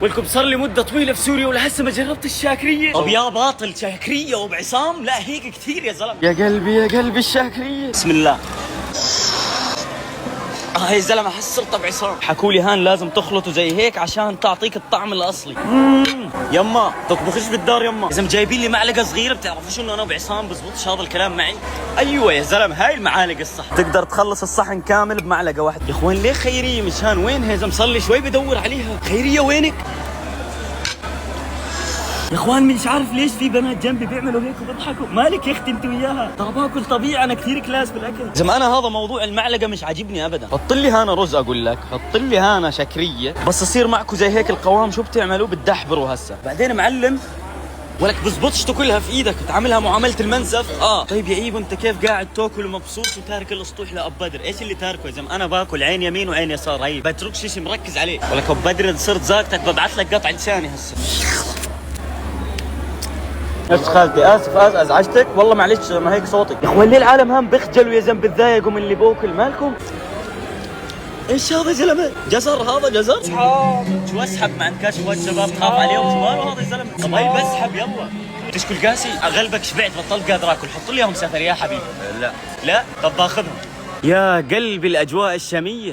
ولكم صار لي مدة طويلة في سوريا ولهسه ما جربت الشاكرية. طب يا باطل شاكرية وبعصام؟ لا هيك كثير يا زلمة. يا قلبي يا قلبي الشاكرية. بسم الله. يا زلمة حس صرت بعصام. حكوا لي هان لازم تخلطه زي هيك عشان تعطيك الطعم الأصلي. يما تطبخش بالدار يما. إذا جايبين لي معلقة صغيرة بتعرفوش إنه أنا وبعصام بزبطش هذا الكلام معي؟ أيوة يا زلمة هاي المعالق الصح. تقدر تخلص الصحن كامل بمعلقة واحدة. يا إخوان ليه خيرية مش هان؟ وين هي؟ صار لي شوي بدور عليها. خيرية وينك؟ يا اخوان مش عارف ليش في بنات جنبي بيعملوا هيك وبيضحكوا. مالك يا اختي انت وياها؟ ترى باكل طبيعي، انا كثير كلاس بالاكل. زلمه انا هذا موضوع المعلقه مش عاجبني ابدا. حط لي هنا رز، اقول لك حط لي هنا شكريه، بس يصير معكم زي هيك القوام شو بتعملوا؟ بتدحبروا هسه. بعدين معلم ولك بزبطش تاكلها في ايدك، بتعاملها معامله المنسف. طيب يا ايبو انت كيف قاعد تاكل ومبسوط وتارك الاسطوح لأب بدر؟ ايش اللي تاركه يا زلمه؟ انا باكل عين يمين وعين يسار، هي بتركش شيء مركز عليه. ولك ابو بدر اذا صرت زاقتك ببعث لك قطع لساني هسه. نفس خالتي، اسف ازعجتك والله معلش، ما هيك صوتي. يا اخوان ليه العالم هم بيخجلوا يا زلمه بتضايقوا من اللي باكل؟ مالكم؟ ايش هذا يا زلمه؟ جزر هذا جزر؟ شو اسحب مع كاشفات شباب تخاف عليهم شمال هذا يا زلمه؟ طب هي بسحب يلا. تشكل قاسي اغلبك شبعت بطلت قادر اكل، حط لي اياهم سفر يا حبيبي. لا طب باخذهم. يا قلبي الاجواء الشاميه.